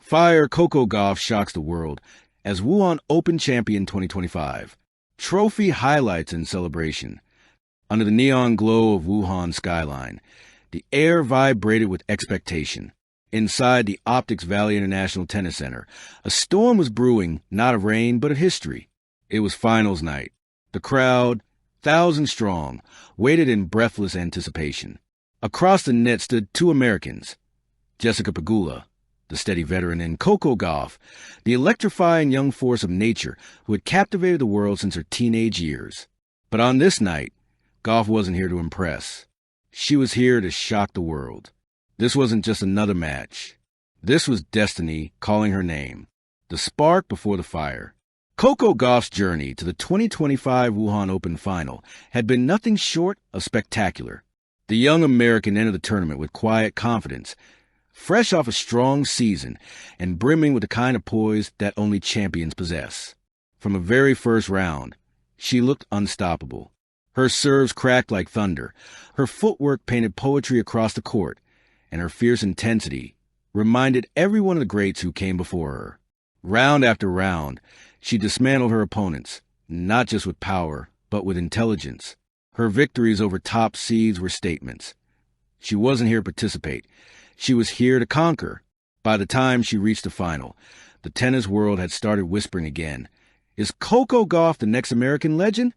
Fire Coco Gauff shocks the world as Wuhan Open Champion 2025. Trophy highlights and celebration. Under the neon glow of Wuhan skyline, the air vibrated with expectation. Inside the Optics Valley International Tennis Center, a storm was brewing, not of rain, but of history. It was finals night. The crowd, 1,000 strong, waited in breathless anticipation. Across the net stood two Americans, Jessica Pegula, the steady veteran, and Coco Gauff, the electrifying young force of nature who had captivated the world since her teenage years. But on this night, Gauff wasn't here to impress. She was here to shock the world. This wasn't just another match. This was destiny calling her name, the spark before the fire. Coco Gauff's journey to the 2025 Wuhan Open final had been nothing short of spectacular. The young American entered the tournament with quiet confidence, fresh off a strong season and brimming with the kind of poise that only champions possess. From the very first round, she looked unstoppable. Her serves cracked like thunder, her footwork painted poetry across the court, and her fierce intensity reminded everyone of the greats who came before her. Round after round, she dismantled her opponents, not just with power, but with intelligence. Her victories over top seeds were statements. She wasn't here to participate. She was here to conquer. By the time she reached the final, the tennis world had started whispering again. Is Coco Gauff the next American legend?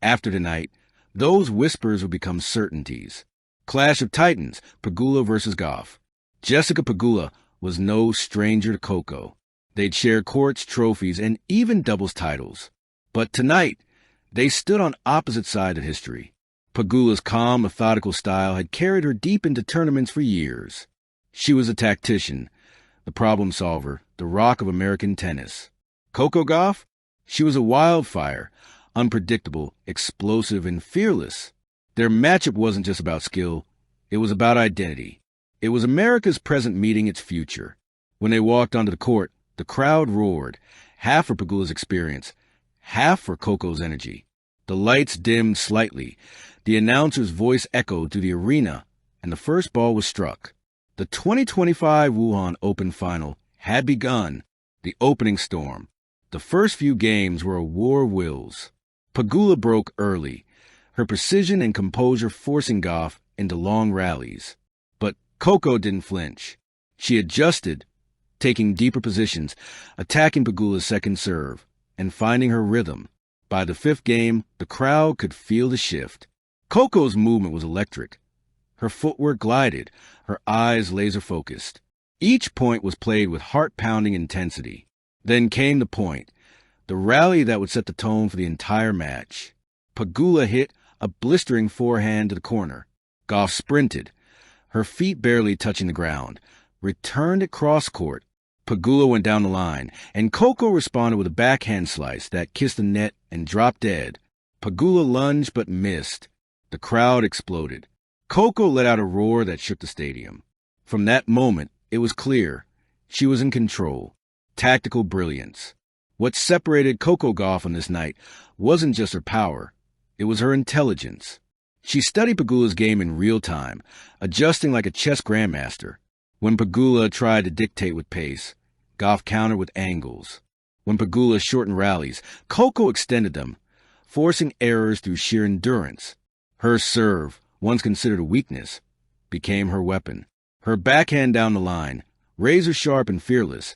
After tonight, those whispers would become certainties. Clash of Titans, Pegula versus Gauff. Jessica Pegula was no stranger to Coco. They'd share courts, trophies, and even doubles titles. But tonight, they stood on opposite sides of history. Pegula's calm, methodical style had carried her deep into tournaments for years. She was a tactician, the problem solver, the rock of American tennis. Coco Gauff? She was a wildfire, unpredictable, explosive, and fearless. Their matchup wasn't just about skill, it was about identity. It was America's present meeting its future. When they walked onto the court, the crowd roared, half for Pegula's experience, half for Coco's energy. The lights dimmed slightly, the announcer's voice echoed through the arena, and the first ball was struck. The 2025 Wuhan Open final had begun, the opening storm. The first few games were a war of wills. Pegula broke early, her precision and composure forcing Gauff into long rallies. But Coco didn't flinch. She adjusted, taking deeper positions, attacking Pegula's second serve, and finding her rhythm. By the fifth game, the crowd could feel the shift. Coco's movement was electric. Her footwork glided, her eyes laser-focused. Each point was played with heart-pounding intensity. Then came the point, the rally that would set the tone for the entire match. Pegula hit a blistering forehand to the corner. Gauff sprinted, her feet barely touching the ground, returned it cross-court. Pegula went down the line, and Coco responded with a backhand slice that kissed the net and dropped dead. Pegula lunged but missed. The crowd exploded. Coco let out a roar that shook the stadium. From that moment, it was clear. She was in control. Tactical brilliance. What separated Coco Gauff on this night wasn't just her power. It was her intelligence. She studied Pegula's game in real time, adjusting like a chess grandmaster. When Pegula tried to dictate with pace, Gauff countered with angles. When Pegula shortened rallies, Coco extended them, forcing errors through sheer endurance. Her serve, once considered a weakness, became her weapon. Her backhand down the line, razor-sharp and fearless,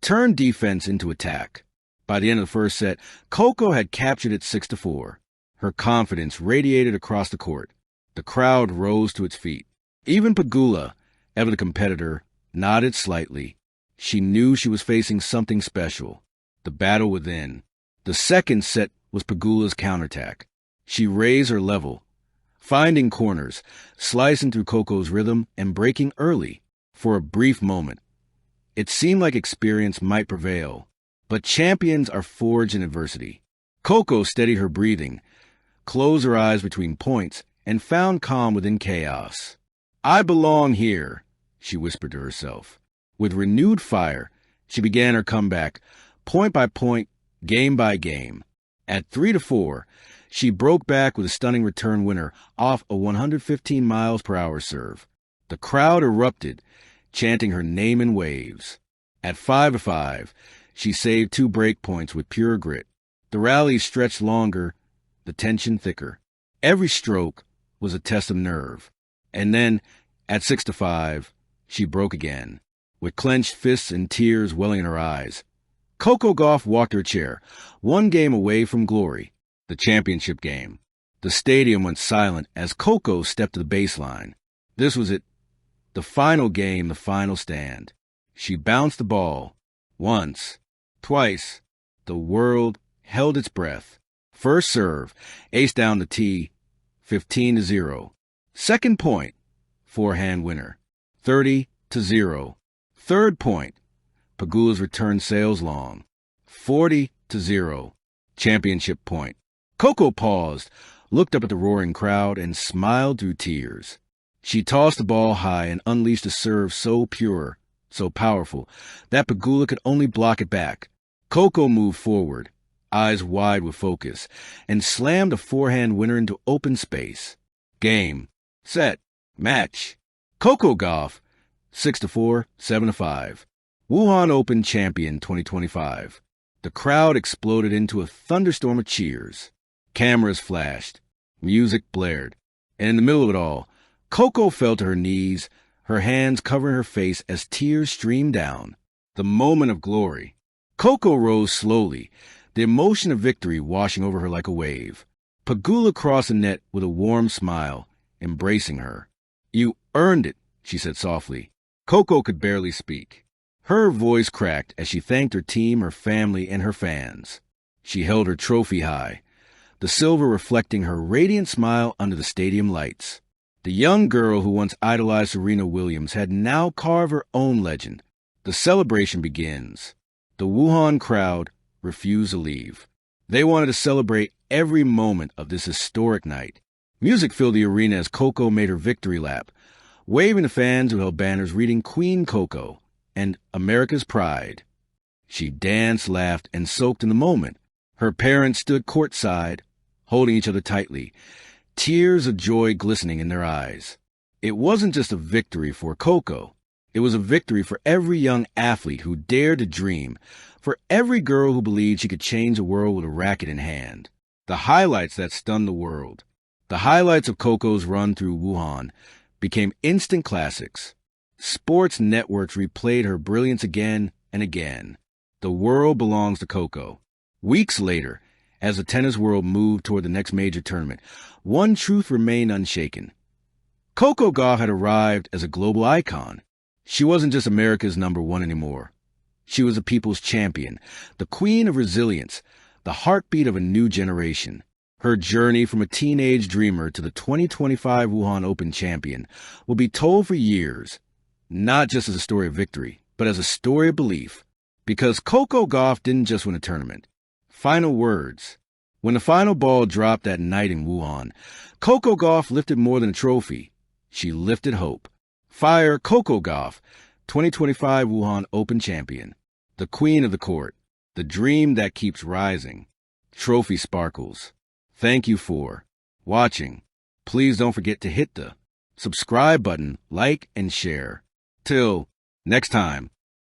turned defense into attack. By the end of the first set, Coco had captured it 6-4. Her confidence radiated across the court. The crowd rose to its feet. Even Pegula, ever the competitor, nodded slightly. She knew she was facing something special, the battle within. The second set was Pegula's counterattack. She raised her level, finding corners, slicing through Coco's rhythm and breaking early. For a brief moment, it seemed like experience might prevail. But champions are forged in adversity. Coco steadied her breathing, closed her eyes between points, and found calm within chaos. I belong here, she whispered to herself. With renewed fire, she began her comeback, point by point, game by game. At 3-4, she broke back with a stunning return winner off a 115 miles per hour serve. The crowd erupted, chanting her name in waves. At 5-5, she saved 2 break points with pure grit. The rally stretched longer, the tension thicker. Every stroke was a test of nerve. And then, at 6-5, she broke again, with clenched fists and tears welling in her eyes. Coco Gauff walked her chair, one game away from glory, the championship game. The stadium went silent as Coco stepped to the baseline. This was it, the final game, the final stand. She bounced the ball. Once, twice, the world held its breath. First serve, ace down the tee, 15-0. Second point, forehand winner, 30-0. Third point, Pegula's return sails long, 40-0. Championship point. Coco paused, looked up at the roaring crowd, and smiled through tears. She tossed the ball high and unleashed a serve so pure, so powerful, that Pegula could only block it back. Coco moved forward, eyes wide with focus, and slammed a forehand winner into open space. Game, set, match. Coco Gauff, 6-4, 7-5. Wuhan Open Champion 2025. The crowd exploded into a thunderstorm of cheers. Cameras flashed. Music blared. And in the middle of it all, Coco fell to her knees, her hands covering her face as tears streamed down. The moment of glory. Coco rose slowly, the emotion of victory washing over her like a wave. Pegula crossed the net with a warm smile, embracing her. "You earned it," she said softly. Coco could barely speak. Her voice cracked as she thanked her team, her family, and her fans. She held her trophy high, the silver reflecting her radiant smile under the stadium lights. The young girl who once idolized Serena Williams had now carved her own legend. The celebration begins. The Wuhan crowd refused to leave. They wanted to celebrate every moment of this historic night. Music filled the arena as Coco made her victory lap, waving to fans who held banners reading Queen Coco and America's Pride. She danced, laughed, and soaked in the moment. Her parents stood courtside, holding each other tightly, tears of joy glistening in their eyes. It wasn't just a victory for Coco. It was a victory for every young athlete who dared to dream, for every girl who believed she could change the world with a racket in hand. The highlights that stunned the world, the highlights of Coco's run through Wuhan, became instant classics. Sports networks replayed her brilliance again and again. The world belongs to Coco. Weeks later, as the tennis world moved toward the next major tournament, one truth remained unshaken. Coco Gauff had arrived as a global icon. She wasn't just America's #1 anymore. She was a people's champion, the queen of resilience, the heartbeat of a new generation. Her journey from a teenage dreamer to the 2025 Wuhan Open champion will be told for years, not just as a story of victory, but as a story of belief. Because Coco Gauff didn't just win a tournament. Final words. When the final ball dropped that night in Wuhan, Coco Gauff lifted more than a trophy. She lifted hope. Fire Coco Gauff, 2025 Wuhan Open champion. The queen of the court. The dream that keeps rising. Trophy sparkles. Thank you for watching. Please don't forget to hit the subscribe button, like, and share. Till next time.